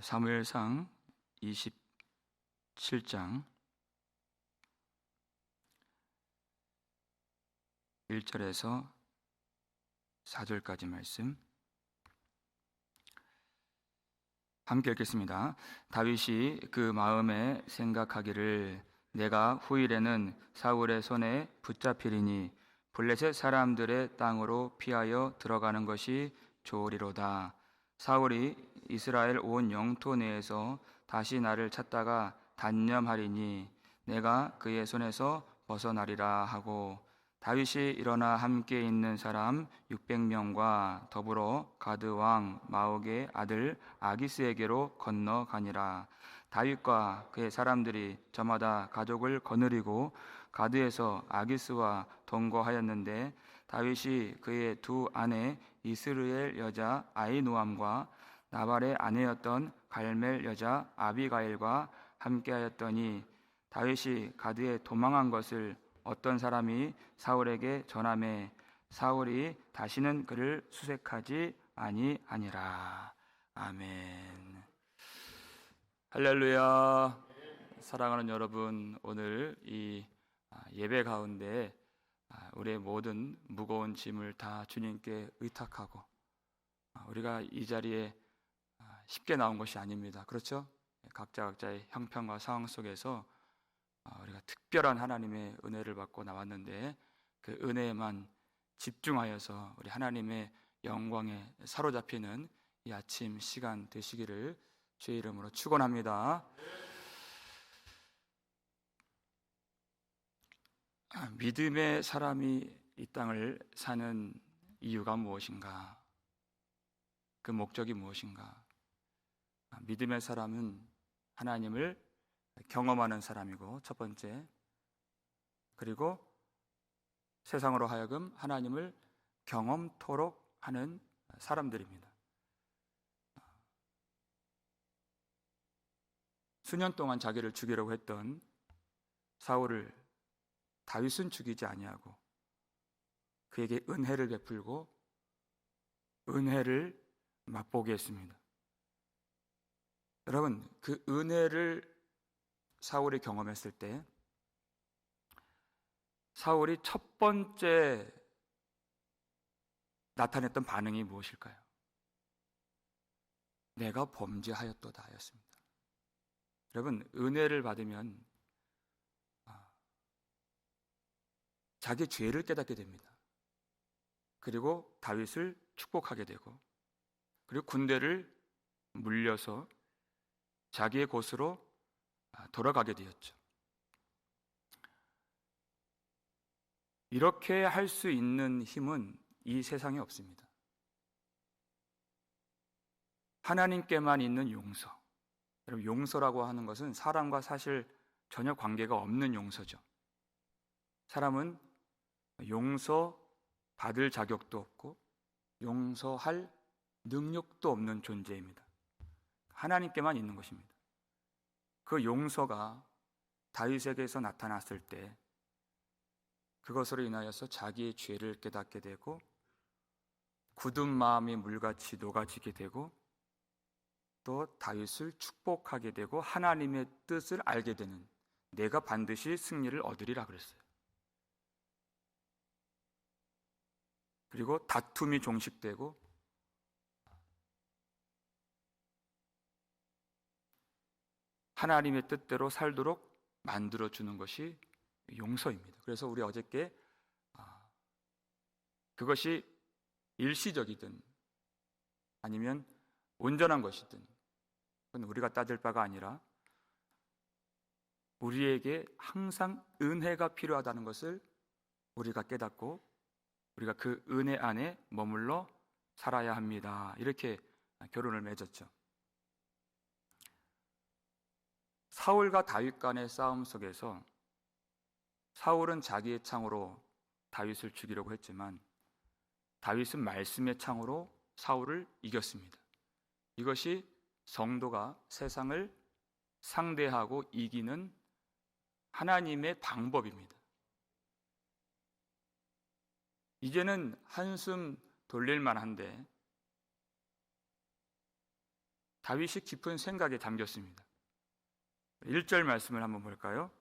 사무엘상 27장 1절에서 4절까지 말씀 함께 읽겠습니다. 다윗이 그 마음에 생각하기를 내가 후일에는 사울의 손에 붙잡히리니 블레셋 사람들의 땅으로 피하여 들어가는 것이 좋으리로다. 사울이 이스라엘 온 영토 내에서 다시 나를 찾다가 단념하리니 내가 그의 손에서 벗어나리라 하고, 다윗이 일어나 함께 있는 사람 600명과 더불어 가드 왕 마옥의 아들 아기스에게로 건너가니라. 다윗과 그의 사람들이 저마다 가족을 거느리고 가드에서 아기스와 동거하였는데, 다윗이 그의 두 아내 이스르엘 여자 아히노암과 나발의 아내였던 갈멜 여자 아비가일과 함께하였더니, 다윗이 가드에 도망한 것을 어떤 사람이 사울에게 전하매 사울이 다시는 그를 수색하지 아니하니라. 아멘. 할렐루야. 사랑하는 여러분, 오늘 이 예배 가운데 우리의 모든 무거운 짐을 다 주님께 의탁하고, 우리가 이 자리에 쉽게 나온 것이 아닙니다. 그렇죠? 각자의 형편과 상황 속에서 우리가 특별한 하나님의 은혜를 받고 나왔는데, 그 은혜에만 집중하여서 우리 하나님의 영광에 사로잡히는 이 아침 시간 되시기를 주의 이름으로 축원합니다. 믿음의 사람이 이 땅을 사는 이유가 무엇인가? 그 목적이 무엇인가? 믿음의 사람은 하나님을 경험하는 사람이고, 첫 번째, 그리고 세상으로 하여금 하나님을 경험토록 하는 사람들입니다. 수년 동안 자기를 죽이려고 했던 사울을 다윗은 죽이지 아니하고 그에게 은혜를 베풀고 은혜를 맛보게 했습니다. 여러분, 그 은혜를 사울이 경험했을 때 사울이 첫 번째 나타냈던 반응이 무엇일까요? 내가 범죄하였도다 였습니다. 여러분, 은혜를 받으면 자기 죄를 깨닫게 됩니다. 그리고 다윗을 축복하게 되고, 그리고 군대를 물려서 자기의 곳으로 돌아가게 되었죠. 이렇게 할 수 있는 힘은 이 세상에 없습니다. 하나님께만 있는 용서. 여러분, 용서라고 하는 것은 사람과 사실 전혀 관계가 없는 용서죠. 사람은 용서 받을 자격도 없고 용서할 능력도 없는 존재입니다. 하나님께만 있는 것입니다. 그 용서가 다윗에게서 나타났을 때 그것으로 인하여서 자기의 죄를 깨닫게 되고, 굳은 마음이 물같이 녹아지게 되고, 또 다윗을 축복하게 되고 하나님의 뜻을 알게 되는, 내가 반드시 승리를 얻으리라 그랬어요. 그리고 다툼이 종식되고 하나님의 뜻대로 살도록 만들어주는 것이 용서입니다. 그래서 우리 어저께 그것이 일시적이든 아니면 온전한 것이든 그건 우리가 따질 바가 아니라 우리에게 항상 은혜가 필요하다는 것을 우리가 깨닫고 우리가 그 은혜 안에 머물러 살아야 합니다. 이렇게 결론을 맺었죠. 사울과 다윗 간의 싸움 속에서 사울은 자기의 창으로 다윗을 죽이려고 했지만 다윗은 말씀의 창으로 사울을 이겼습니다. 이것이 성도가 세상을 상대하고 이기는 하나님의 방법입니다. 이제는 한숨 돌릴 만한데 다윗이 깊은 생각에 잠겼습니다. 1절 말씀을 한번 볼까요?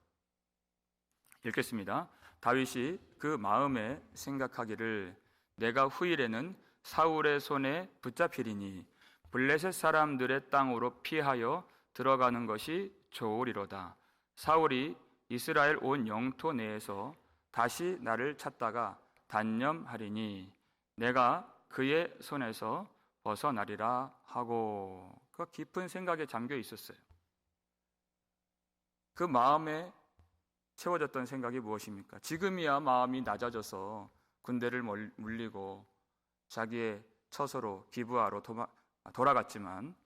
읽겠습니다. 다윗이 그 마음에 생각하기를 내가 후일에는 사울의 손에 붙잡히리니 블레셋 사람들의 땅으로 피하여 들어가는 것이 좋으리로다. 사울이 이스라엘 온 영토 내에서 다시 나를 찾다가 단념하리니 내가 그의 손에서 벗어나리라 하고, 그 깊은 생각에 잠겨 있었어요. 그 마음에 채워졌던 생각이 무엇입니까? 지금이야 마음이 낮아져서 군대를 물리고 자기의 처소로 기브아로 돌아갔지만,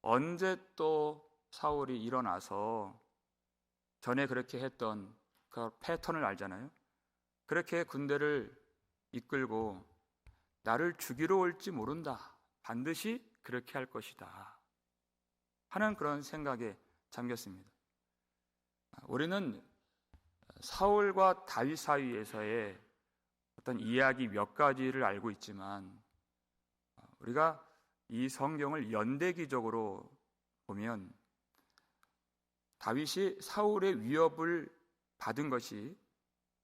언제 또 사울이 일어나서 전에 그렇게 했던 그 패턴을 알잖아요. 그렇게 군대를 이끌고 나를 죽이러 올지 모른다, 반드시 그렇게 할 것이다 하는 그런 생각에 잠겼습니다. 우리는 사울과 다윗 사이에서의 어떤 이야기 몇 가지를 알고 있지만, 우리가 이 성경을 연대기적으로 보면 다윗이 사울의 위협을 받은 것이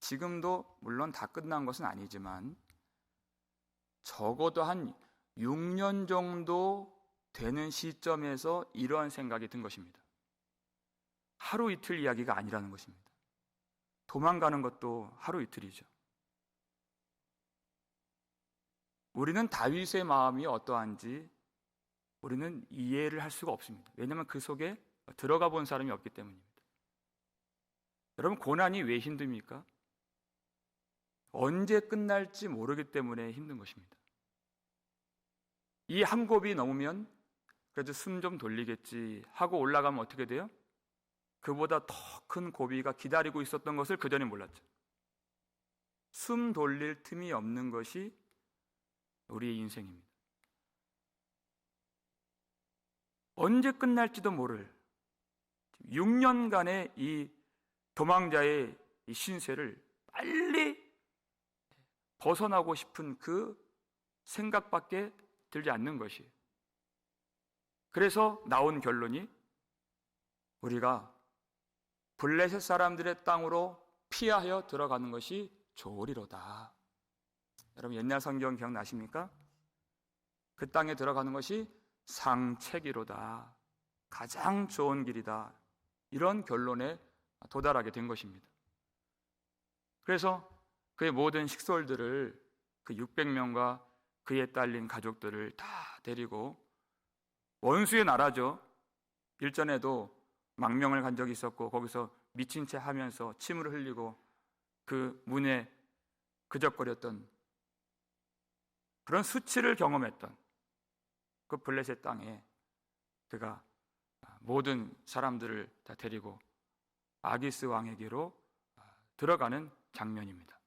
지금도 물론 다 끝난 것은 아니지만 적어도 한 6년 정도 되는 시점에서 이러한 생각이 든 것입니다. 하루 이틀 이야기가 아니라는 것입니다. 도망가는 것도 하루 이틀이죠. 우리는 다윗의 마음이 어떠한지 우리는 이해를 할 수가 없습니다. 왜냐하면 그 속에 들어가 본 사람이 없기 때문입니다. 여러분, 고난이 왜 힘듭니까? 언제 끝날지 모르기 때문에 힘든 것입니다. 이 한 곱이 넘으면 그래도 숨 좀 돌리겠지 하고 올라가면 어떻게 돼요? 그보다 더 큰 고비가 기다리고 있었던 것을 그전에 몰랐죠. 숨 돌릴 틈이 없는 것이 우리의 인생입니다. 언제 끝날지도 모를 6년간의 이 도망자의 이 신세를 빨리 벗어나고 싶은 그 생각밖에 들지 않는 것이에요. 그래서 나온 결론이 우리가 블레셋 사람들의 땅으로 피하여 들어가는 것이 좋으리로다. 여러분, 옛날 성경 기억나십니까? 그 땅에 들어가는 것이 상책이로다, 가장 좋은 길이다, 이런 결론에 도달하게 된 것입니다. 그래서 그의 모든 식솔들을, 그 600명과 그에 딸린 가족들을 다 데리고, 원수의 나라죠. 일전에도 망명을 간 적이 있었고 거기서 미친 채 하면서 침을 흘리고 그 문에 그적거렸던 그런 수치를 경험했던 그 블레셋 땅에 그가 모든 사람들을 다 데리고 아기스 왕에게로 들어가는 장면입니다.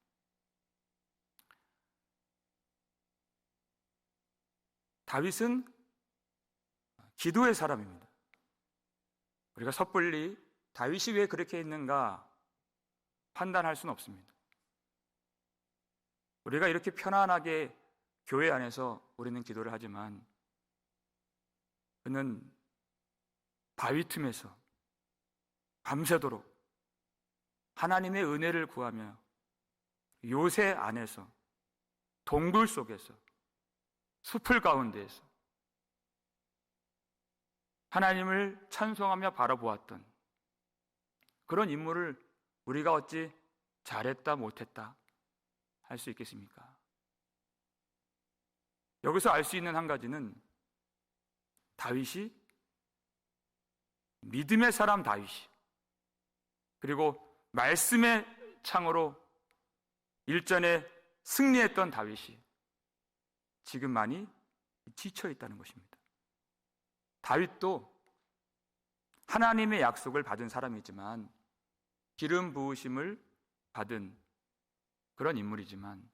다윗은 기도의 사람입니다. 우리가 섣불리 다윗이 왜 그렇게 했는가 판단할 수는 없습니다. 우리가 이렇게 편안하게 교회 안에서 우리는 기도를 하지만 그는 바위 틈에서 밤새도록 하나님의 은혜를 구하며 요새 안에서, 동굴 속에서, 숲을 가운데에서 하나님을 찬송하며 바라보았던 그런 인물을 우리가 어찌 잘했다 못했다 할 수 있겠습니까? 여기서 알 수 있는 한 가지는 다윗이, 믿음의 사람 다윗이, 그리고 말씀의 창으로 일전에 승리했던 다윗이 지금 많이 지쳐 있다는 것입니다. 다윗도 하나님의 약속을 받은 사람이지만, 기름 부으심을 받은 그런 인물이지만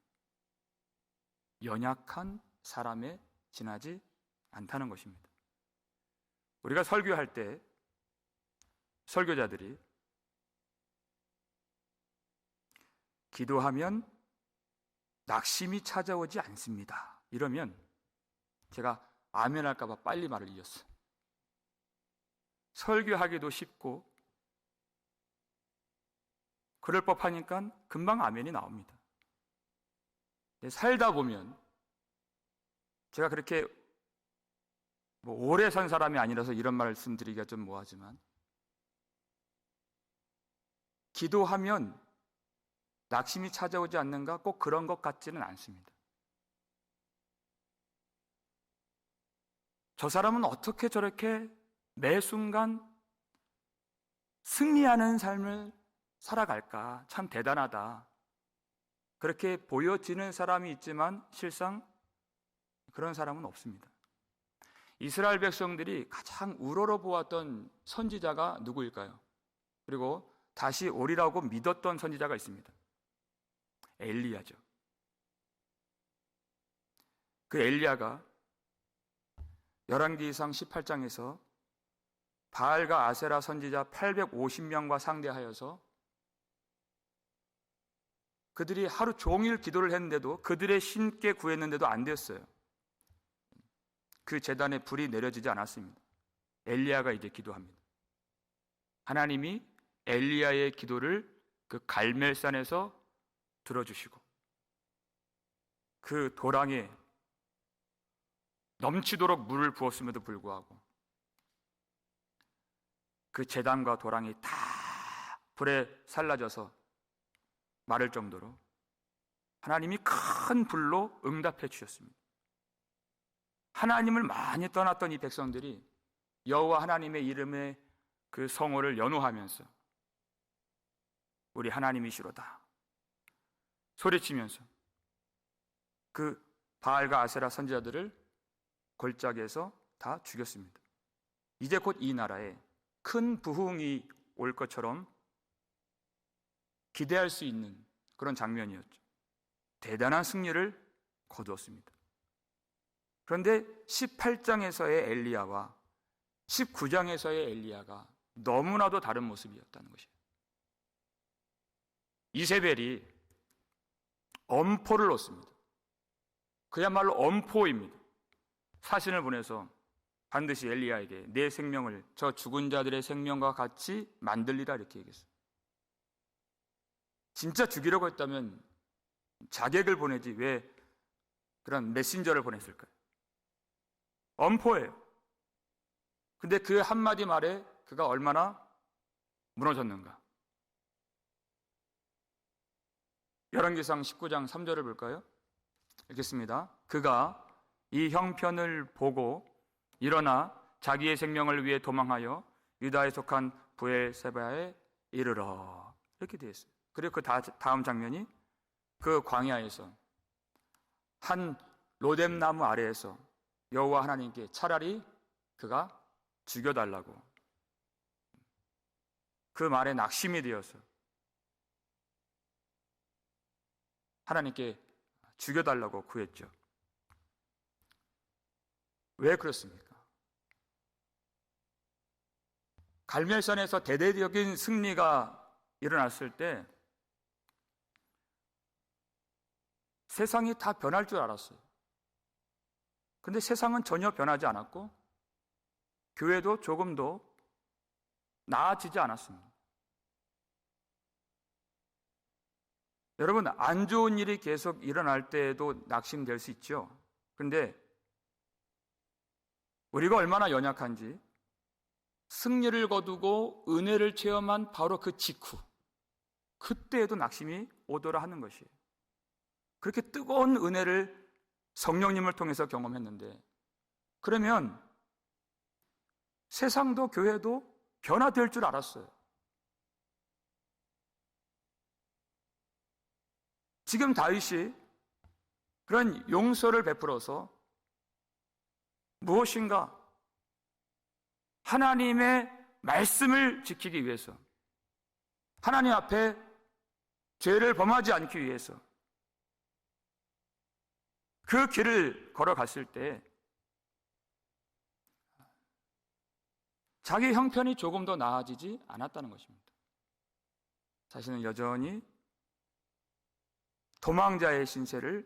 연약한 사람에 지나지 않다는 것입니다. 우리가 설교할 때 설교자들이 기도하면 낙심이 찾아오지 않습니다, 이러면 제가 아멘 할까 봐 빨리 말을 이었어요. 설교하기도 쉽고 그럴 법하니까 금방 아멘이 나옵니다. 살다 보면 제가 그렇게 오래 산 사람이 아니라서 이런 말씀드리기가 좀 뭐하지만 기도하면 낙심이 찾아오지 않는가? 꼭 그런 것 같지는 않습니다. 저 사람은 어떻게 저렇게 매 순간 승리하는 삶을 살아갈까? 참 대단하다. 그렇게 보여지는 사람이 있지만 실상 그런 사람은 없습니다. 이스라엘 백성들이 가장 우러러보았던 선지자가 누구일까요? 그리고 다시 오리라고 믿었던 선지자가 있습니다. 엘리야죠. 그 엘리야가 열왕기상 18장에서 바알과 아세라 선지자 850명과 상대하여서 그들이 하루 종일 기도를 했는데도 그들의 신께 구했는데도 안 됐어요. 그 제단에 불이 내려지지 않았습니다. 엘리야가 이제 기도합니다. 하나님이 엘리야의 기도를 그 갈멜산에서 들어주시고 그 도랑에 넘치도록 물을 부었음에도 불구하고 그 제단과 도랑이 다 불에 살라져서 마를 정도로 하나님이 큰 불로 응답해 주셨습니다. 하나님을 많이 떠났던 이 백성들이 여호와 하나님의 이름의 그 성호를 연호하면서 우리 하나님이시로다 소리치면서 그 바알과 아세라 선지자들을 골짜기에서 다 죽였습니다. 이제 곧 이 나라에 큰 부흥이 올 것처럼 기대할 수 있는 그런 장면이었죠. 대단한 승리를 거두었습니다. 그런데 18장에서의 엘리야와 19장에서의 엘리야가 너무나도 다른 모습이었다는 것이에요. 이세벨이 엄포를 놓습니다. 그야말로 엄포입니다. 사신을 보내서 반드시 엘리야에게 내 생명을 저 죽은 자들의 생명과 같이 만들리라 이렇게 얘기했어요. 진짜 죽이려고 했다면 자객을 보내지 왜 그런 메신저를 보냈을까요? 엄포예요. 근데 그 한마디 말에 그가 얼마나 무너졌는가? 열왕기상 19장 3절을 볼까요? 읽겠습니다. 그가 이 형편을 보고 일어나 자기의 생명을 위해 도망하여 유다에 속한 브엘세바에 이르러 이렇게 되어 있어요. 그리고 그 다음 장면이 그 광야에서 한 로뎀나무 아래에서 여호와 하나님께 차라리 그가 죽여달라고 그 말에 낙심이 되어서 하나님께 죽여달라고 구했죠. 왜 그렇습니까? 갈멜산에서 대대적인 승리가 일어났을 때 세상이 다 변할 줄 알았어요. 근데 세상은 전혀 변하지 않았고 교회도 조금도 나아지지 않았습니다. 여러분, 안 좋은 일이 계속 일어날 때에도 낙심될 수 있죠. 그런데 우리가 얼마나 연약한지 승리를 거두고 은혜를 체험한 바로 그 직후 그때에도 낙심이 오더라 하는 것이에요. 그렇게 뜨거운 은혜를 성령님을 통해서 경험했는데 그러면 세상도 교회도 변화될 줄 알았어요. 지금 다윗이 그런 용서를 베풀어서 무엇인가 하나님의 말씀을 지키기 위해서 하나님 앞에 죄를 범하지 않기 위해서 그 길을 걸어갔을 때 자기 형편이 조금 더 나아지지 않았다는 것입니다. 자신은 여전히 도망자의 신세를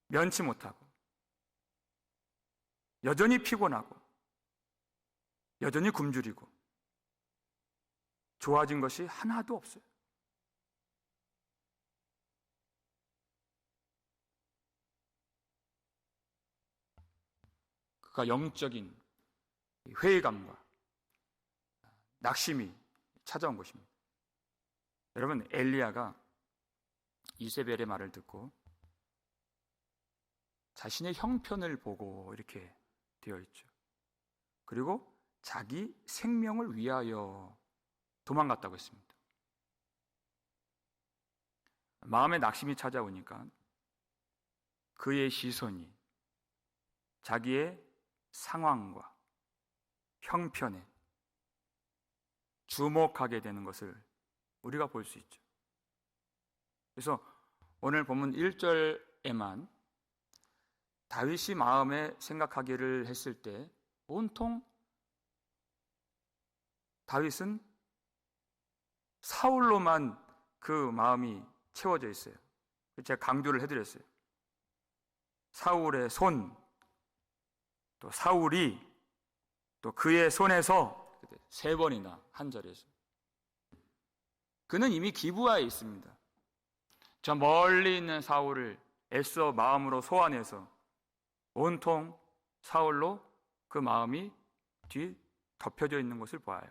면치 못하고 여전히 피곤하고 여전히 굶주리고 좋아진 것이 하나도 없어요. 그가 영적인 회의감과 낙심이 찾아온 것입니다. 여러분, 엘리야가 이세벨의 말을 듣고 자신의 형편을 보고 이렇게 되어 있죠. 그리고 자기 생명을 위하여 도망갔다고 했습니다. 마음에 낙심이 찾아오니까 그의 시선이 자기의 상황과 형편에 주목하게 되는 것을 우리가 볼 수 있죠. 그래서 오늘 본문 1절에만 다윗이 마음에 생각하기를 했을 때 온통 다윗은 사울로만 그 마음이 채워져 있어요. 제가 강조를 해드렸어요. 사울의 손, 또 사울이, 또 그의 손에서 3번이나 한 절에서 그는 이미 기브아에 있습니다. 저 멀리 있는 사울을 애써 마음으로 소환해서 온통 사울로 그 마음이 덮여져 있는 것을 보아요.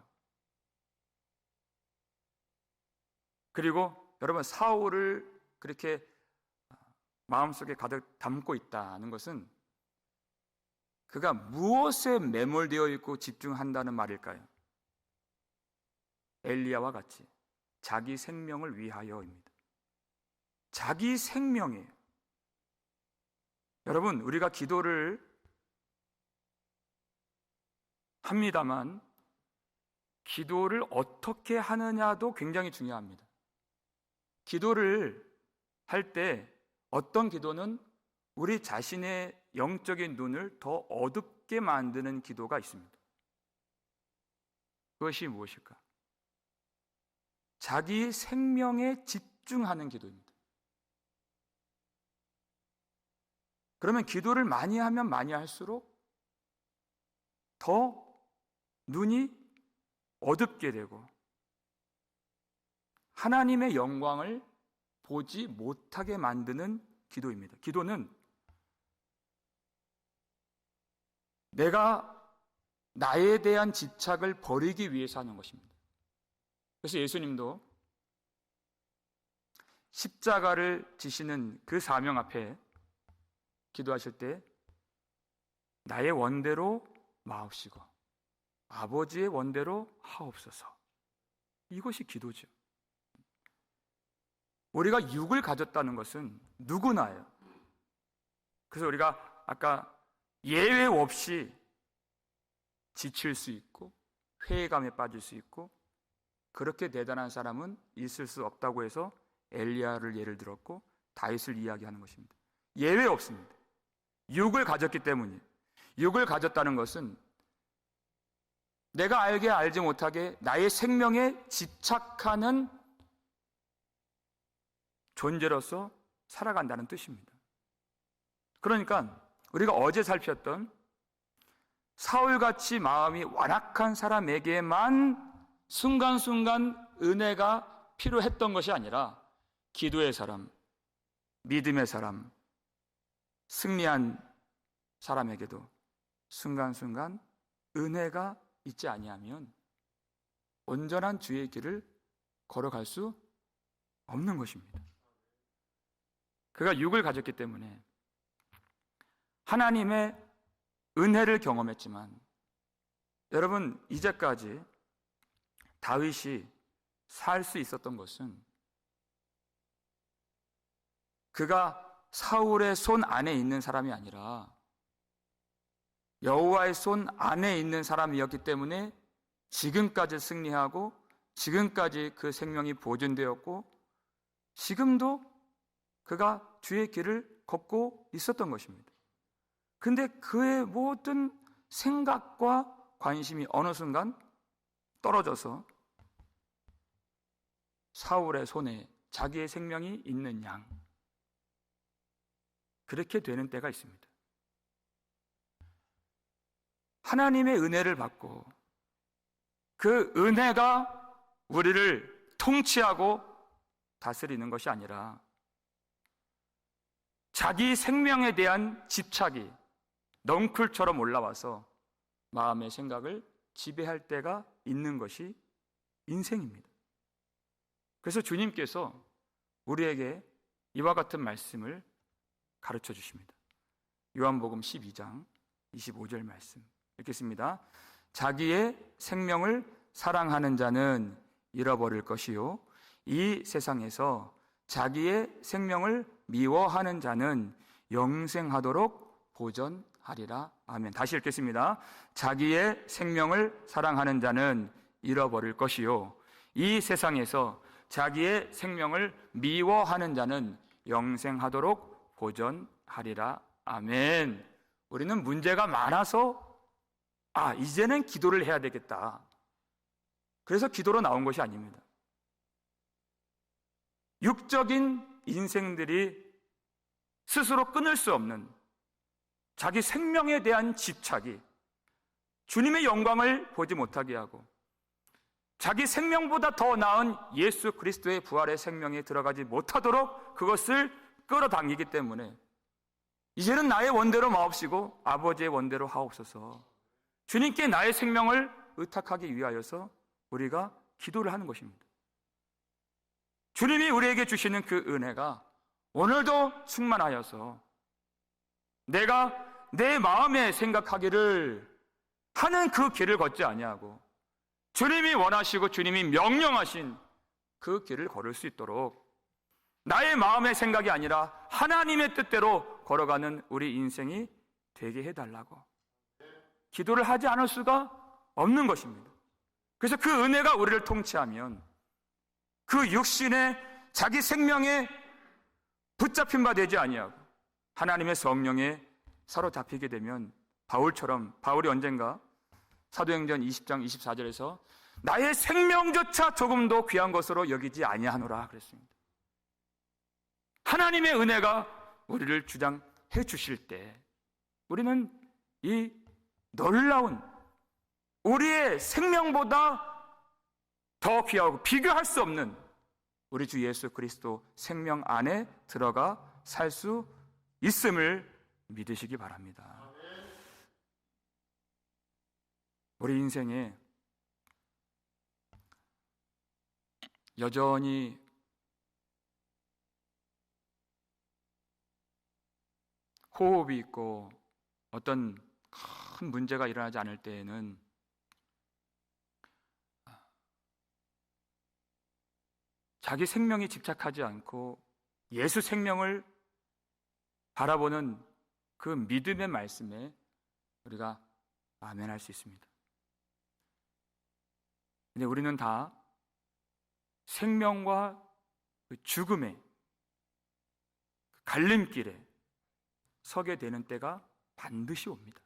그리고 여러분, 사울을 그렇게 마음속에 가득 담고 있다는 것은 그가 무엇에 매몰되어 있고 집중한다는 말일까요? 엘리야와 같이 자기 생명을 위하여입니다. 자기 생명이에요. 여러분, 우리가 기도를 합니다만 기도를 어떻게 하느냐도 굉장히 중요합니다. 기도를 할 때 어떤 기도는 우리 자신의 영적인 눈을 더 어둡게 만드는 기도가 있습니다. 그것이 무엇일까? 자기 생명에 집중하는 기도입니다. 그러면 기도를 많이 하면 많이 할수록 더 눈이 어둡게 되고 하나님의 영광을 보지 못하게 만드는 기도입니다. 기도는 내가 나에 대한 집착을 버리기 위해서 하는 것입니다. 그래서 예수님도 십자가를 지시는 그 사명 앞에 기도하실 때 나의 원대로 마옵시고 아버지의 원대로 하옵소서. 이것이 기도죠. 우리가 육을 가졌다는 것은 누구나예요. 그래서 우리가 아까 예외 없이 지칠 수 있고 회의감에 빠질 수 있고 그렇게 대단한 사람은 있을 수 없다고 해서 엘리야를 예를 들었고 다윗을 이야기하는 것입니다. 예외 없습니다. 육을 가졌기 때문이에요. 육을 가졌다는 것은 내가 알게 알지 못하게 나의 생명에 집착하는 존재로서 살아간다는 뜻입니다. 그러니까 우리가 어제 살폈던 사울같이 마음이 완악한 사람에게만 순간순간 은혜가 필요했던 것이 아니라 기도의 사람, 믿음의 사람, 승리한 사람에게도 순간순간 은혜가 있지 아니하면 온전한 주의 길을 걸어갈 수 없는 것입니다. 그가 육을 가졌기 때문에 하나님의 은혜를 경험했지만 여러분, 이제까지 다윗이 살 수 있었던 것은 그가 사울의 손 안에 있는 사람이 아니라 여호와의 손 안에 있는 사람이었기 때문에 지금까지 승리하고 지금까지 그 생명이 보존되었고 지금도 그가 주의 길을 걷고 있었던 것입니다. 근데 그의 모든 생각과 관심이 어느 순간 떨어져서 사울의 손에 자기의 생명이 있는 양, 그렇게 되는 때가 있습니다. 하나님의 은혜를 받고 그 은혜가 우리를 통치하고 다스리는 것이 아니라 자기 생명에 대한 집착이 넝쿨처럼 올라와서 마음의 생각을 지배할 때가 있는 것이 인생입니다. 그래서 주님께서 우리에게 이와 같은 말씀을 가르쳐 주십니다. 요한복음 12장 25절 말씀 읽겠습니다. 자기의 생명을 사랑하는 자는 잃어버릴 것이요, 이 세상에서 자기의 생명을 미워하는 자는 영생하도록 보전하리라. 아멘. 다시 읽겠습니다. 자기의 생명을 사랑하는 자는 잃어버릴 것이요, 이 세상에서 자기의 생명을 미워하는 자는 영생하도록 보전하리라. 아멘. 우리는 문제가 많아서 이제는 기도를 해야 되겠다. 그래서 기도로 나온 것이 아닙니다. 육적인 인생들이 스스로 끊을 수 없는 자기 생명에 대한 집착이 주님의 영광을 보지 못하게 하고 자기 생명보다 더 나은 예수 그리스도의 부활의 생명에 들어가지 못하도록 그것을 끌어당기기 때문에 이제는 나의 원대로 마옵시고 아버지의 원대로 하옵소서, 주님께 나의 생명을 의탁하기 위하여서 우리가 기도를 하는 것입니다. 주님이 우리에게 주시는 그 은혜가 오늘도 충만하여서 내가 내 마음에 생각하기를 하는 그 길을 걷지 아니하고 주님이 원하시고 주님이 명령하신 그 길을 걸을 수 있도록 나의 마음의 생각이 아니라 하나님의 뜻대로 걸어가는 우리 인생이 되게 해달라고 기도를 하지 않을 수가 없는 것입니다. 그래서 그 은혜가 우리를 통치하면 그 육신의 자기 생명에 붙잡힌 바 되지 아니하고 하나님의 성령에 사로잡히게 되면 바울이 언젠가 사도행전 20장 24절에서 나의 생명조차 조금도 귀한 것으로 여기지 아니하노라 그랬습니다. 하나님의 은혜가 우리를 주장해 주실 때 우리는 이 놀라운 우리의 생명보다 더 귀하고 비교할 수 없는 우리 주 예수 그리스도 생명 안에 들어가 살 수 있음을 믿으시기 바랍니다. 우리 인생에 여전히 호흡이 있고 어떤 큰 문제가 일어나지 않을 때에는 자기 생명에 집착하지 않고 예수 생명을 바라보는 그 믿음의 말씀에 우리가 아멘할 수 있습니다. 근데 우리는 다 생명과 그 죽음의 갈림길에 서게 되는 때가 반드시 옵니다.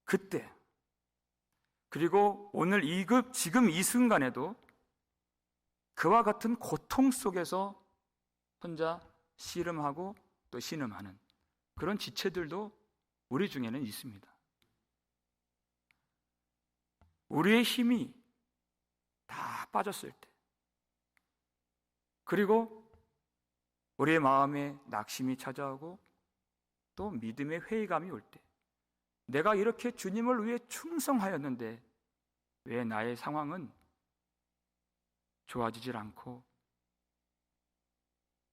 그때 그리고 오늘 지금 이 순간에도 그와 같은 고통 속에서 혼자 씨름하고 또 신음하는 그런 지체들도 우리 중에는 있습니다. 우리의 힘이 다 빠졌을 때, 그리고 우리의 마음에 낙심이 찾아오고 또 믿음의 회의감이 올 때, 내가 이렇게 주님을 위해 충성하였는데 왜 나의 상황은 좋아지질 않고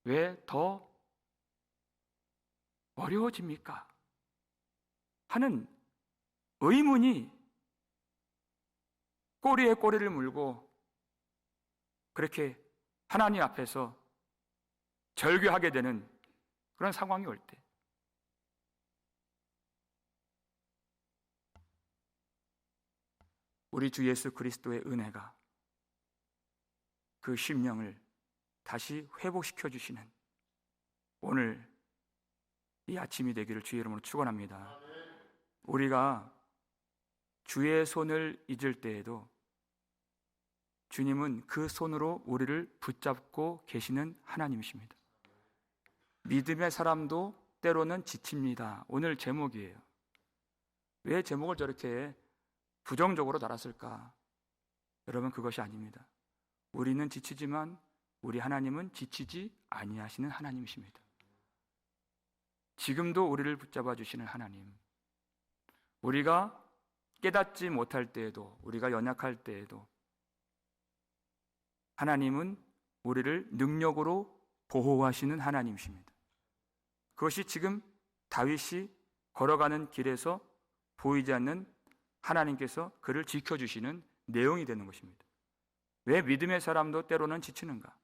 왜 더 어려워집니까? 하는 의문이 꼬리에 꼬리를 물고 그렇게 하나님 앞에서 절규하게 되는 그런 상황이 올 때, 우리 주 예수 그리스도의 은혜가 그 심령을 다시 회복시켜 주시는 오늘 이 아침이 되기를 주의 이름으로 축원합니다. 우리가 주의 손을 잊을 때에도 주님은 그 손으로 우리를 붙잡고 계시는 하나님이십니다. 믿음의 사람도 때로는 지칩니다. 오늘 제목이에요. 왜 제목을 저렇게 부정적으로 달았을까? 여러분, 그것이 아닙니다. 우리는 지치지만 우리 하나님은 지치지 아니하시는 하나님이십니다. 지금도 우리를 붙잡아 주시는 하나님, 우리가 깨닫지 못할 때에도, 우리가 연약할 때에도 하나님은 우리를 능력으로 보호하시는 하나님이십니다. 그것이 지금 다윗이 걸어가는 길에서 보이지 않는 하나님께서 그를 지켜주시는 내용이 되는 것입니다. 왜 믿음의 사람도 때로는 지치는가?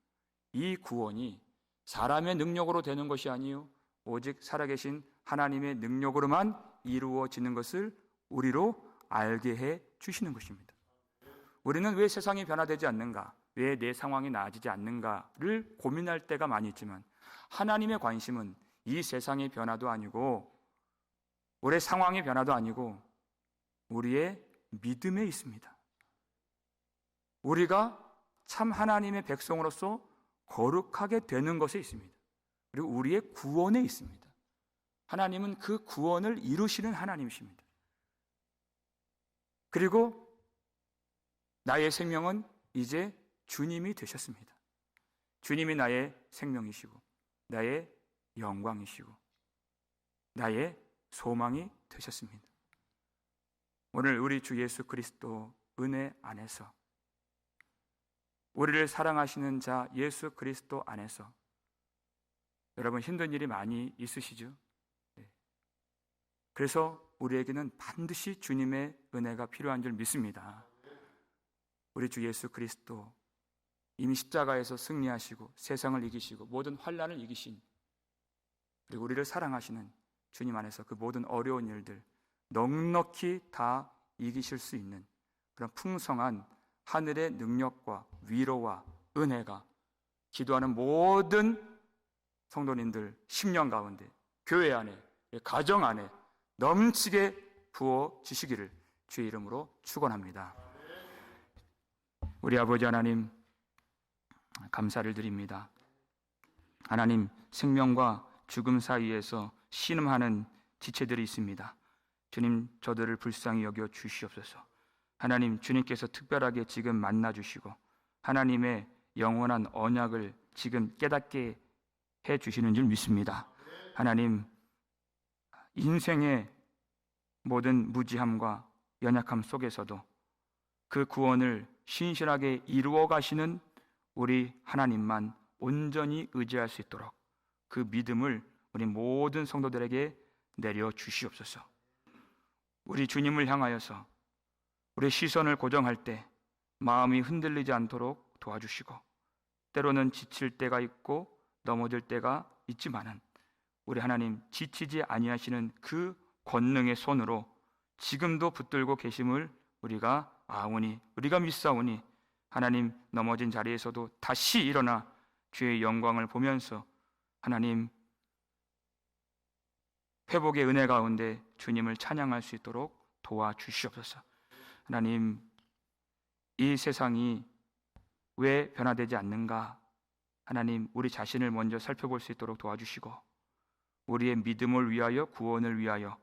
이 구원이 사람의 능력으로 되는 것이 아니요 오직 살아계신 하나님의 능력으로만 이루어지는 것을 우리로 알게 해 주시는 것입니다. 우리는 왜 세상이 변화되지 않는가? 왜 내 상황이 나아지지 않는가를 고민할 때가 많이 있지만, 하나님의 관심은 이 세상의 변화도 아니고 우리의 상황의 변화도 아니고 우리의 믿음에 있습니다. 우리가 참 하나님의 백성으로서 거룩하게 되는 것에 있습니다. 그리고 우리의 구원에 있습니다. 하나님은 그 구원을 이루시는 하나님이십니다. 그리고 나의 생명은 이제 주님이 되셨습니다. 주님이 나의 생명이시고 나의 영광이시고 나의 소망이 되셨습니다. 오늘 우리 주 예수 그리스도 은혜 안에서, 우리를 사랑하시는 자 예수 그리스도 안에서 여러분, 힘든 일이 많이 있으시죠? 그래서 우리에게는 반드시 주님의 은혜가 필요한 줄 믿습니다. 우리 주 예수 그리스도 이미 십자가에서 승리하시고 세상을 이기시고 모든 환난을 이기신, 그리고 우리를 사랑하시는 주님 안에서 그 모든 어려운 일들 넉넉히 다 이기실 수 있는 그런 풍성한 하늘의 능력과 위로와 은혜가 기도하는 모든 성도님들 심령 가운데, 교회 안에, 가정 안에 넘치게 부어지시기를 주의 이름으로 축원합니다. 우리 아버지 하나님, 감사를 드립니다. 하나님, 생명과 죽음 사이에서 신음하는 지체들이 있습니다. 주님, 저들을 불쌍히 여겨 주시옵소서. 하나님, 주님께서 특별하게 지금 만나 주시고 하나님의 영원한 언약을 지금 깨닫게 해 주시는 줄 믿습니다. 하나님, 인생의 모든 무지함과 연약함 속에서도 그 구원을 신실하게 이루어 가시는 우리 하나님만 온전히 의지할 수 있도록 그 믿음을 우리 모든 성도들에게 내려 주시옵소서. 우리 주님을 향하여서 우리 시선을 고정할 때 마음이 흔들리지 않도록 도와주시고, 때로는 지칠 때가 있고 넘어질 때가 있지만은 우리 하나님 지치지 아니하시는 그 권능의 손으로 지금도 붙들고 계심을 우리가 아오니, 우리가 믿사오니, 하나님 넘어진 자리에서도 다시 일어나 주의 영광을 보면서 하나님 회복의 은혜 가운데 주님을 찬양할 수 있도록 도와주시옵소서. 하나님, 이 세상이 왜 변화되지 않는가? 하나님, 우리 자신을 먼저 살펴볼 수 있도록 도와주시고, 우리의 믿음을 위하여, 구원을 위하여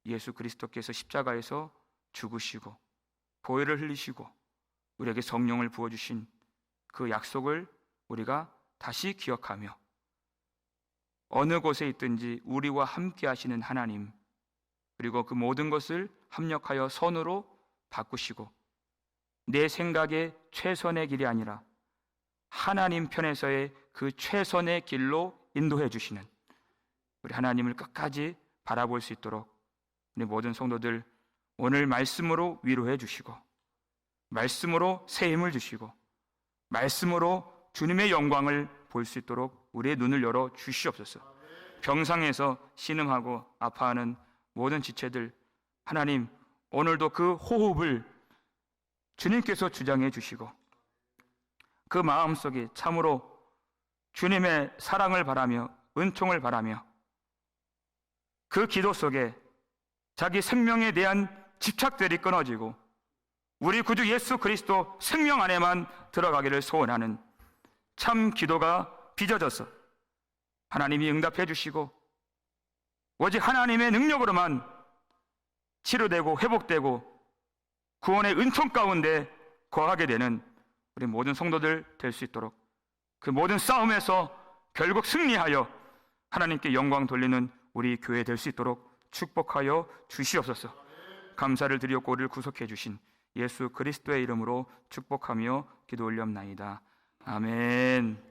예수 그리스도께서 십자가에서 죽으시고 보혈을 흘리시고 우리에게 성령을 부어주신 그 약속을 우리가 다시 기억하며, 어느 곳에 있든지 우리와 함께 하시는 하나님, 그리고 그 모든 것을 합력하여 선으로 바꾸시고 내 생각의 최선의 길이 아니라 하나님 편에서의 그 최선의 길로 인도해 주시는 우리 하나님을 끝까지 바라볼 수 있도록 우리 모든 성도들 오늘 말씀으로 위로해 주시고, 말씀으로 새 힘을 주시고, 말씀으로 주님의 영광을 볼 수 있도록 우리의 눈을 열어 주시옵소서. 병상에서 신음하고 아파하는 모든 지체들, 하나님 오늘도 그 호흡을 주님께서 주장해 주시고, 그 마음속에 참으로 주님의 사랑을 바라며 은총을 바라며 그 기도 속에 자기 생명에 대한 집착들이 끊어지고 우리 구주 예수 그리스도 생명 안에만 들어가기를 소원하는 참 기도가 빚어져서 하나님이 응답해 주시고 오직 하나님의 능력으로만 치료되고 회복되고 구원의 은총 가운데 거하게 되는 우리 모든 성도들 될 수 있도록, 그 모든 싸움에서 결국 승리하여 하나님께 영광 돌리는 우리 교회 될 수 있도록 축복하여 주시옵소서. 감사를 드리옵고 우리를 구속해 주신 예수 그리스도의 이름으로 축복하며 기도 올렸나이다. 아멘.